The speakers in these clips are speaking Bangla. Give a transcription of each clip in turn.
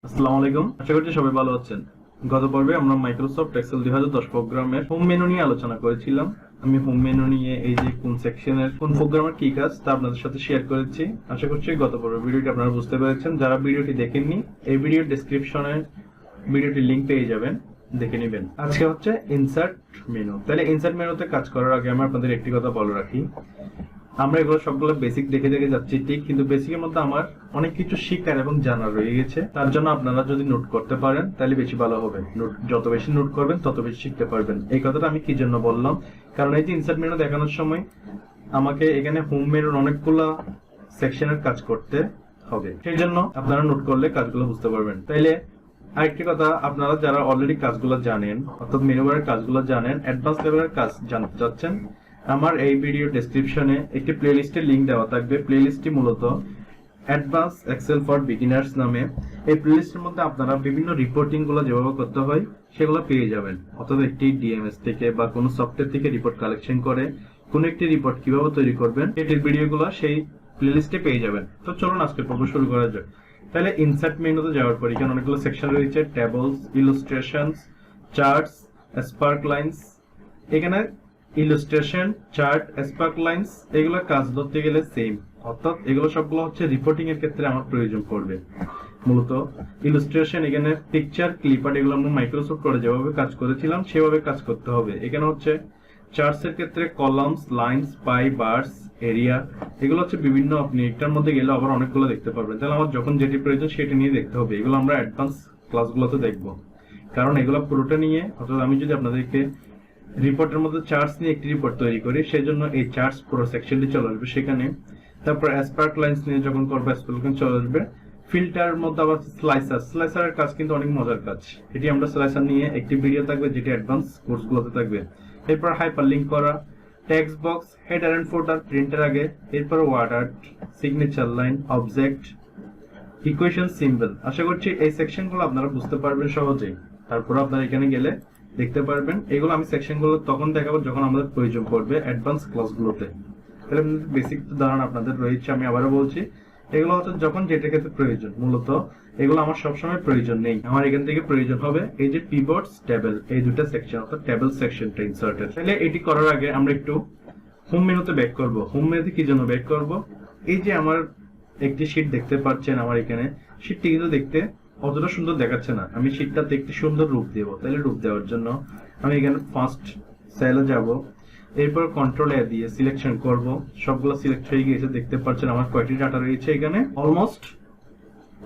আসসালামু আলাইকুম, আশা করছি সবাই ভালো আছেন। গত পর্বে আমরা মাইক্রোসফট এক্সেল 2010 প্রোগ্রামের হোম মেনু নিয়ে আলোচনা করেছিলাম। আমি হোম মেনু নিয়ে এই যে কোন সেকশনের কোন প্রোগ্রামের কি কাজ তা আপনাদের সাথে শেয়ার করেছি। আশা করছি গত পর্বের ভিডিওটি আপনারা বুঝতে পেরেছেন। যারা ভিডিওটি দেখেননি, এই ভিডিওর ডেসক্রিপশনে ভিডিওটির লিংক পেয়ে যাবেন, দেখে নেবেন। আজকে হচ্ছে ইনসার্ট মেনু। তাহলে ইনসার্ট মেনুতে কাজ করার আগে আমি আপনাদের একটি কথা বলে রাখি। আমরা এগুলো সবগুলো বেসিক দেখে দেখে যাচ্ছি ঠিক, কিন্তু বেসিকের মধ্যে আমার অনেক কিছু শিখার এবং জানার রয়ে গেছে। তার জন্য আপনারা যদি নোট করতে পারেন তাহলে বেশি ভালো হবে। নোট যত বেশি নোট করবেন তত বেশি শিখতে পারবেন। এই কথাটা আমি কি জন্য বললাম, কারণ এই যে ইনসার্ট মেনু দেখানোর সময় আমাকে এখানে হোম মেনুর অনেকগুলো সেকশনের কাজ করতে হবে, সেই জন্য আপনারা নোট করলে কাজগুলো বুঝতে পারবেন। তাইলে আরেকটি কথা, আপনারা যারা অলরেডি কাজগুলো জানেন, অর্থাৎ মেনু বারের কাজগুলো জানেন, অ্যাডভান্স লেভেলের কাজ জানতে চাচ্ছেন, আমার এই ভিডিও ডেসক্রিপশনে একটি প্লেলিস্টের লিংক দেওয়া থাকবে। প্লেলিস্টটি মূলত অ্যাডভান্স এক্সেল ফর বিগিনার্স নামে। এই প্লেলিস্টের মধ্যে আপনারা বিভিন্ন রিপোর্টিং গুলো যেভাবে করতে হয় সেগুলো পেয়ে যাবেন। অর্থাৎ একটি ডিএমএস থেকে বা কোনো সফটওয়্যার থেকে রিপোর্ট কালেকশন করে কোন একটি রিপোর্ট কিভাবে তৈরি করবেন এটির ভিডিওগুলো সেই প্লেলিস্টে পেয়ে যাবেন। তো চলুন আজকের পর্ব শুরু করা যাক। তাহলে ইনসার্ট মেনুতে যাওয়ার পর এখানে অনেকগুলো সেকশন রয়েছে, tables, illustrations, charts, spark lines. এখানে ইলাস্ট্রেশন, চার্ট, স্পার্ক লাইনস এগুলো কাজ ধরতে গেলে সেম, অর্থাৎ এগুলো সবগুলো হচ্ছে রিপোর্টিং এর ক্ষেত্রে আমার প্রয়োজন পড়বে। মূলত ইলাস্ট্রেশন, এখানে পিকচার, ক্লিপ আর্ট, এগুলো আমরা মাইক্রোসফট করে যেভাবে কাজ করেছিলাম সেভাবে কাজ করতে হবে। এখানে হচ্ছে চার্টস এর ক্ষেত্রে কলামস, লাইনস, পাই, বার্স, এরিয়া, এগুলো হচ্ছে বিভিন্ন, আপনি একটার মধ্যে গেলে আবার অনেকগুলো দেখতে পারবেন। তাহলে আমার যখন যেটি প্রয়োজন সেটি নিয়ে দেখতে হবে। এগুলো আমরা অ্যাডভান্স ক্লাসগুলোতে দেখবো, কারণ এগুলো পুরোটা নিয়ে, অর্থাৎ আমি যদি আপনাদেরকে রিপোর্টের মধ্যে চার্টস নিয়ে একটি রিপোর্ট তৈরি করি, সেই জন্য এই চার্টস পুরো সেকশনটি চলে আসবে সেখানে। তারপর স্পার্ক লাইনস নিয়ে যখন করবো স্পার্ক লাইন চলে আসবে। ফিল্টারের মধ্যে আবার স্লাইসারের কাজ কিন্তু অনেক মজার কাজ। এটি আমরা স্লাইসার নিয়ে একটি ভিডিও থাকবে যেটি অ্যাডভান্স কোর্সগুলোতে থাকবে। এরপর হাইপার লিঙ্ক করা, text box, header and footer, প্রিন্টের আগে, এরপর word art, signature line, object, equation, symbol. আশা করছি এই সেকশনগুলো আপনারা বুঝতে পারবেন সহজেই। তারপর আপনারা এখানে গেলে দেখতে পারবেন। এগুলো আমি সেকশনগুলো তখন দেখাবো যখন আমাদের প্রয়োজন পড়বে অ্যাডভান্স ক্লাসগুলোতে। তাহলে বেসিক ধারণা আপনাদের রয়েছে, আমি আবারও বলছি, এগুলো হচ্ছে যখন যেটা ক্ষেত্রে প্রয়োজন। মূলত এগুলো আমার সবসময় প্রয়োজন নেই, আমার এখান থেকে প্রয়োজন হবে এই যে পিভটস, টেবল, এই দুটো সেকশন, অর্থাৎ টেবল সেকশনটা ইনসার্টের। তাহলে এটি করার আগে আমরা একটু হোম মেনুতে ব্যাক করব। হোম মেনুতে কি জন্য ব্যাক করব, এই যে আমার একটি শীট দেখতে পাচ্ছেন, আমার এখানে শীটটি কিন্তু দেখতে অতটা সুন্দর দেখাচ্ছে না। আমি শীটটাতে একটি সুন্দর রূপ দেব। তাহলে রূপ দেওয়ার জন্য আমি এখানে ফার্স্ট সেলে যাব, এরপর কন্ট্রোল এ দিয়ে সিলেকশন করব। সবগুলো সিলেক্ট হয়ে গিয়েছে, দেখতে পাচ্ছেন আমার কয়টি ডাটা রয়েছে, এখানে অলমোস্ট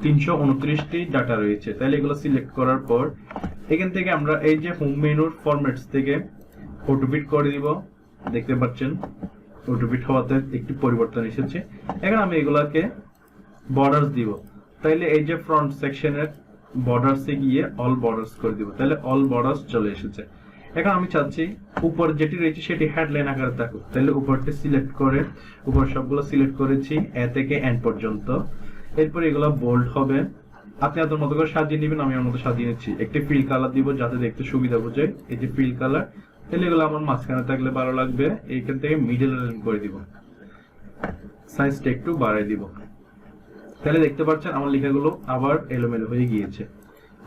329টি ডাটা রয়েছে। তাহলে এগুলো সিলেক্ট করার পর এখান থেকে আমরা এই যে হোম মেনুর ফরম্যাটস থেকে অটোফিট করে দিব। দেখতে পাচ্ছেন অটোফিট হওয়াতে একটি পরিবর্তন এসেছে। এখন আমি এগুলাকে বর্ডার্স দিব। তাইলে এই যে ফ্রন্ট সেকশনের বর্ডার্সে গিয়ে অল বর্ডার্স করে দিব। তাহলে অল বর্ডার্স চলে এসেছে। এখন আমি চাচ্ছি উপর যেটি রয়েছে সেটি হেডলাইন আকারে থাকুক। তাহলে উপরটি সিলেক্ট করে, উপর সবগুলো সিলেক্ট করেছি এ থেকে এন পর্যন্ত। এরপর এগুলো বোল্ড হবে, আপনি আপনার মতো করে সাজিয়ে নেবেন। আমি আমার মতো সাজিয়ে নিচ্ছি। একটি ফিল কালার দিব যাতে দেখতে সুবিধা বোঝে, এই যে ফিল কালার। তাহলে এগুলো আমার মাঝখানে থাকলে ভালো লাগবে। এইখান থেকে মিডল লাইন করে দিব, সাইজটা একটু বাড়াই দিব। তাহলে দেখতে পাচ্ছেন আমার লেখাগুলো আবার এলোমেলো হয়ে গিয়েছে,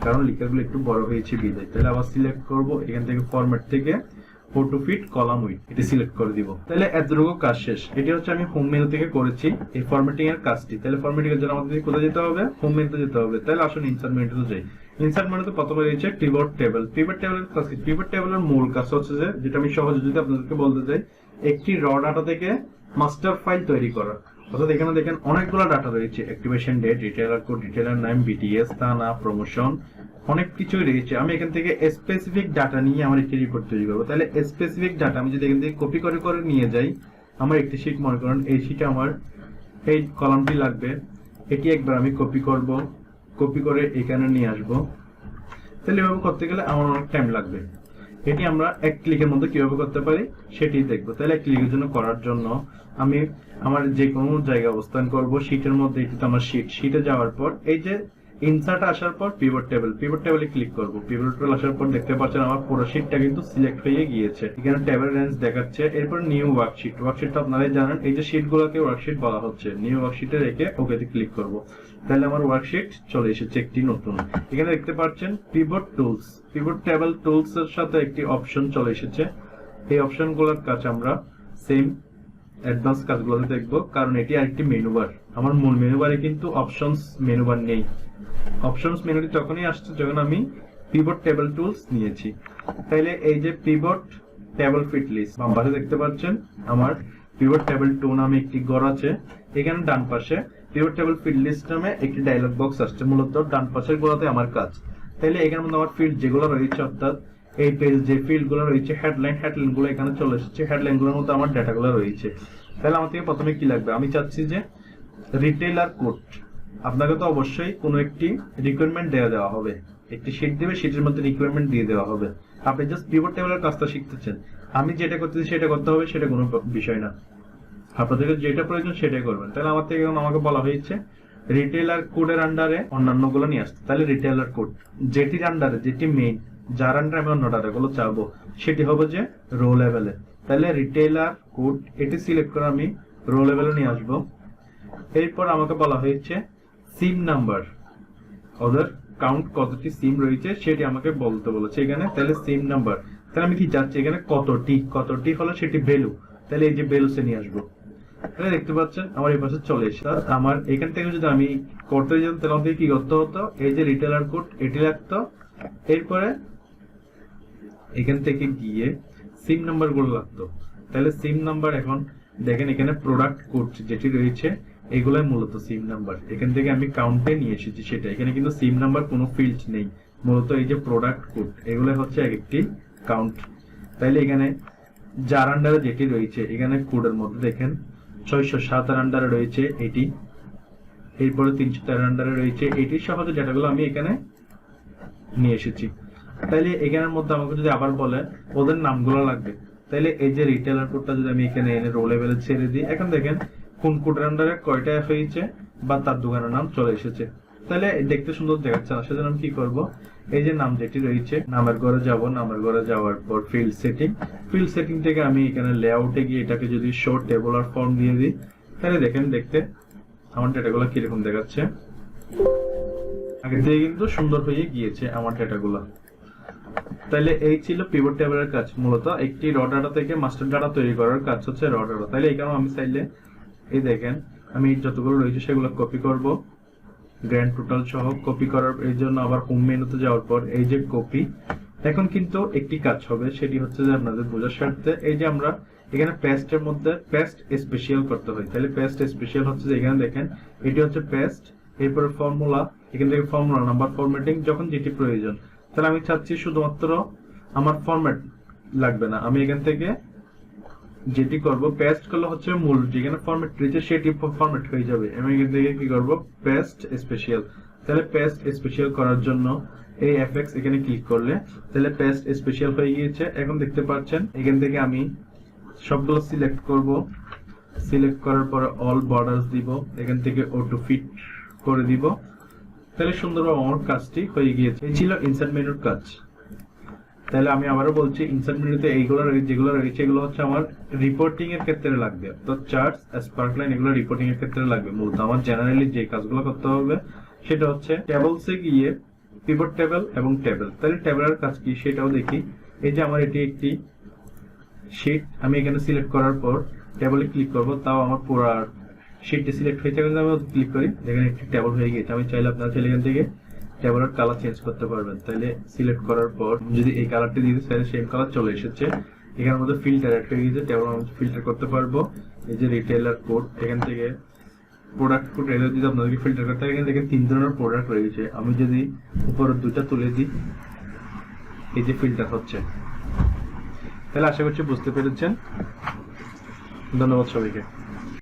কারণ লেখাগুলো একটু বড় হয়েছে বিদায়। তাহলে আবার সিলেক্ট করব, এখান থেকে ফরম্যাট থেকে ফটো ফিট কলাম উইথ এটি সিলেক্ট করে দিব। তাহলে এতটুকু কাজ শেষ। এটি হচ্ছে আমি হোম মেনু থেকে করেছি এই ফরম্যাটিং এর কাজটি। তাহলে ফরম্যাটিং এর জন্য আমাদের কোথায় যেতে হবে, হোম মেনুতে যেতে হবে। তাহলে আসুন ইনসার্ট মেনুতে যাই। ইনসার্ট মেনুতে প্রথমে রয়েছে পিভট টেবল। পিভট টেবলের কাজ কি? পিভট টেবলের মূল কাজ হচ্ছে যে, যেটা আমি সহজে যদি আপনাদেরকে বলতে চাই, একটি র ডাটা থেকে মাস্টার ফাইল তৈরি করা। অর্থাৎ এখানে দেখেন অনেকগুলো ডাটা রয়েছে, activation date, retailer code, retailer নাম, বিটিএস, থানা, প্রমোশন, অনেক কিছুই রয়েছে। আমি এখান থেকে স্পেসিফিক ডাটা নিয়ে আমার একটি রিপোর্ট তৈরি করবো। তাহলে স্পেসিফিক ডাটা আমি যদি এখান থেকে কপি করে করে নিয়ে যাই, আমার একটি শীট মনে করেন, এই শীটে আমার এই কলামটি লাগবে। এটি একবার আমি কপি করব, কপি করে এখানে নিয়ে আসবো। তাহলে এভাবে করতে গেলে আমার অনেক টাইম লাগবে। এটি আমরা এক ক্লিকের মধ্যে কিভাবে করতে পারি সেটি দেখবো। তাহলে এক ক্লিকের জন্য করার জন্য আমি আমার যে কোনো জায়গায় অবস্থান করব, শীটের মধ্যে, এটি তো আমার শীটে যাওয়ার পর এই যে ইনসার্ট আসার পর পিভট টেবিলে ক্লিক করব। পিভট টেবিল আসার পর দেখতে পাচ্ছেন আমার পুরো শীটটা কিন্তু সিলেক্ট হয়ে গিয়েছে। এখানে ট্যাবের রেঞ্জ দেখাচ্ছে। এরপর নিউ ওয়ার্কশিটটা আপনারাই জানেন, এই যে শীটগুলোকে ওয়ার্কশিট বলা হচ্ছে। নিউ ওয়ার্কশিটে রেখে ওকেতে ক্লিক করব। তাহলে আমার ওয়ার্কশিট চলে এসেছে একটি নতুন। এখানে দেখতে পাচ্ছেন পিভট টেবিল টুলস এর সাথে একটি অপশন চলে এসেছে। এই অপশনগুলোর কাজ আমরা সেম অ্যাডভান্স কাজগুলোতে দেখব, কারণ এটি আরেকটি মেনু বার। আমার মূল মেনু বারে কিন্তু অপশনস মেনু বার নেই। অপশনস মেনুটি তখনই আসছে যখন আমি পিভট টেবিল টুলস নিয়েছি। তাইলে এই যে পিভট টেবিল ফিট লিস্ট বাম পাশে দেখতে পাচ্ছেন আমার পিভট টেবিল 2 নামে একটি ঘর আছে। এখানে ডান পাশে পিভট টেবিল ফিট লিস্ট নামে একটি ডায়লগ বক্স আসছে। মূলত ডান পাশের গুলোতে আমার কাজ। তাইলে এখানের মধ্যে আমার ফিল্ড যেগুলো রয়েছে, অর্থাৎ এই পেজ যে ফিল্ড গুলো রয়েছে, হেডলাইন গুলো এখানে চলে এসেছে। হেডলাইন গুলোর মধ্যে আমার ডাটা গুলো রয়েছে। তাহলে আমার থেকে প্রথমে কি লাগবে, আমি চাচ্ছি যে রিটেলার কোড। আপনাকে তো অবশ্যই কোনো একটি রিকোয়ারমেন্ট দেওয়া হবে, একটি শীট দিবে, শীটের মধ্যে রিকোয়ারমেন্ট দিয়ে দেওয়া হবে। আপনি জাস্ট পিভট টেবিলের কাজটা শিখতেছেন, আমি যেটা করতেছি সেটা করতে হবে, সেটা কোনো বিষয় না। আপনাদের যেটা প্রয়োজন সেটাই করবেন। তাহলে আমার থেকে আমাকে বলা হয়েছে রিটেলার কোডের আন্ডারে অন্যান্য গুলো নিয়ে আসতে। তাহলে রিটেলার কোড যেটির আন্ডারে, যেটি মেইন, যার আন্ডারে আমি অন্য ডাটাগুলো চাবো, সেটি হবে যে রো লেভেলে। তাহলে রিটেলার কোড এটি সিলেক্ট করে আমি রো লেভেলে নিয়ে আসবো। এরপর আমাকে বলা হয়েছে সিম নাম্বার, ওদের কাউন্ট কতটি সিম রয়েছে সেটি আমাকে বলতে বলেছে এখানে। তাহলে সিম নাম্বার, তাহলে আমি কি চাচ্ছি এখানে কতটি হলো সেটি ভ্যালু। তাহলে এই যে ভ্যালুসে নিয়ে আসবো। তাহলে দেখতে পাচ্ছেন আমার এই পাশে চলে এসে আমার এখান থেকে যদি আমি করতে যেতাম তাহলে আমাকে কি করতে হতো, এই যে রিটেলার কোড এটি লাগতো। এরপরে এখান থেকে গিয়ে সিম নাম্বার গুলো লাগতো। তাহলে সিম নাম্বার এখন দেখেন এখানে প্রোডাক্ট কোড যেটি রয়েছে এগুলাই মূলত সিম নাম্বার। এখান থেকে আমি কাউন্টে নিয়ে এসেছি সেটা। এখানে কিন্তু সিম নাম্বার কোনো ফিল্ড নেই, মূলত এই যে প্রোডাক্ট কোড এগুলো হচ্ছে এক একটি কাউন্ট। তাইলে এখানে যার আন্ডারে যেটি রয়েছে এখানে কোডের মধ্যে দেখেন 607 এর আন্ডারে রয়েছে এটি, এরপরে 313 আন্ডারে রয়েছে এটি, সহজে ডেটাগুলো আমি এখানে নিয়ে এসেছি। তাইলে এখানের মধ্যে আমাকে যদি আবার বলে ওদের নামগুলো লাগবে, তাইলে এই যে রিটেলার কোডটা যদি আমি এখানে এনে রো লেভেলে ছেড়ে দিই, এখন দেখেন কোন কোডের আন্ডারে কয়টা হয়েছে বা তার দোকানের নাম চলে এসেছে। তাহলে দেখতে সুন্দর দেখাচ্ছে না, সেজন্য আমি কি করব, এই যে নাম যেটি রয়েছে নামের ঘরে যাব। নামের ঘরে যাওয়ার পর ফিল্ড সেটিং থেকে আমি এখানে লেআউটে গিয়ে এটাকে যদি শো টেবুলার ফর্ম দিয়ে দিই, তাহলে দেখেন দেখতে আমার ডেটাগুলো কিরকম দেখাচ্ছে। আগে থেকে কিন্তু সুন্দর হয়ে গিয়েছে আমার ডেটাগুলো। তাহলে এই ছিল পিভট টেবিলের কাজ। মূলত একটি র ডাটা থেকে মাস্টার ডাটা তৈরি করার কাজ হচ্ছে র ডাটা। তাহলে এই কারণে আমি চাইলে এই দেখেন আমি যতগুলো রয়েছে সেগুলো কপি করব, গ্র্যান্ড টোটাল সহ কপি করার এই জন্য আবার হোম মেনুতে যাওয়ার পর এই যে কপি। এখন কিন্তু একটি কাজ হবে, সেটি হচ্ছে যে আপনাদের বোঝার স্বার্থে এই যে আমরা এখানে পেস্টের মধ্যে পেস্ট স্পেশাল করতে হয়। তাহলে পেস্ট স্পেশাল হচ্ছে যে এখানে দেখেন এটি হচ্ছে পেস্ট, এরপরে ফর্মুলা, এখান থেকে ফর্মুলা নাম্বার ফরম্যাটিং যখন যেটি প্রয়োজন। তাহলে আমি চাচ্ছি শুধুমাত্র আমার ফরম্যাট লাগবে না, আমি এখান থেকে যেটি করব পেস্ট করলে হচ্ছে মূল যেখানে ফরম্যাট রয়েছে সেটি ফরম্যাট হয়ে যাবে। আমি এখান থেকে কি করব পেস্ট স্পেশাল। তাহলে পেস্ট স্পেশাল করার জন্য এই এফএক্স এখানে ক্লিক করলে তাহলে পেস্ট স্পেশাল হয়ে গিয়েছে। এখন দেখতে পাচ্ছেন এখান থেকে আমি সবগুলো সিলেক্ট করব, সিলেক্ট করার পর অল বর্ডারস দিব, এখান থেকে অটো ফিট করে দিব। তাহলে সুন্দরভাবে আমার কাজটি হয়ে গিয়েছে। এই ছিল ইনসার্ট মেনুর কাজ। তাহলে আমি আবারও বলছি ইনসার্ট মেনুতে এইগুলো যেগুলো রয়েছে এগুলো হচ্ছে আমার রিপোর্টিং এর ক্ষেত্রে লাগবে, তো চার্টস স্পার্কলাইন এগুলো রিপোর্টিং এর ক্ষেত্রে লাগবে। মূলত আমার জেনারেলি যে কাজগুলো করতে হবে সেটা হচ্ছে টেবলসে গিয়ে পিভট টেবিল এবং টেবিল। তাহলে টেবিলের কাজ কি সেটাও দেখি। এই যে আমার এটি একটি শীট, আমি এখানে সিলেক্ট করার পর টেবিলে ক্লিক করব, তাও আমার পুরো শীটটি সিলেক্ট হয়েছে। আমি ক্লিক করি, দেখেন একটি টেবিল হয়ে গেছে। আমি চাইলে আপনারা চাইলে এখান থেকে টেবিলের কালার চেঞ্জ করতে পারবেন। তাহলে সিলেক্ট করার পর যদি এই কালারটি দিই তাহলে সেম কালার চলে এসেছে। এখানের মধ্যে ফিল্টার অ্যাড হয়ে গেছে, টেবিল আমি ফিল্টার করতে পারবো। এই যে রিটেলার কোড, এখান থেকে প্রোডাক্ট কোড এগুলো যদি আপনাদেরকে ফিল্টার করতে হয়, এখানে দেখেন 3 ধরনের প্রোডাক্ট রয়েছে। আমি যদি উপরের দুইটা তুলে দিই, এই যে ফিল্টার হচ্ছে। তাহলে আশা করছি বুঝতে পেরেছেন। ধন্যবাদ সবাইকে।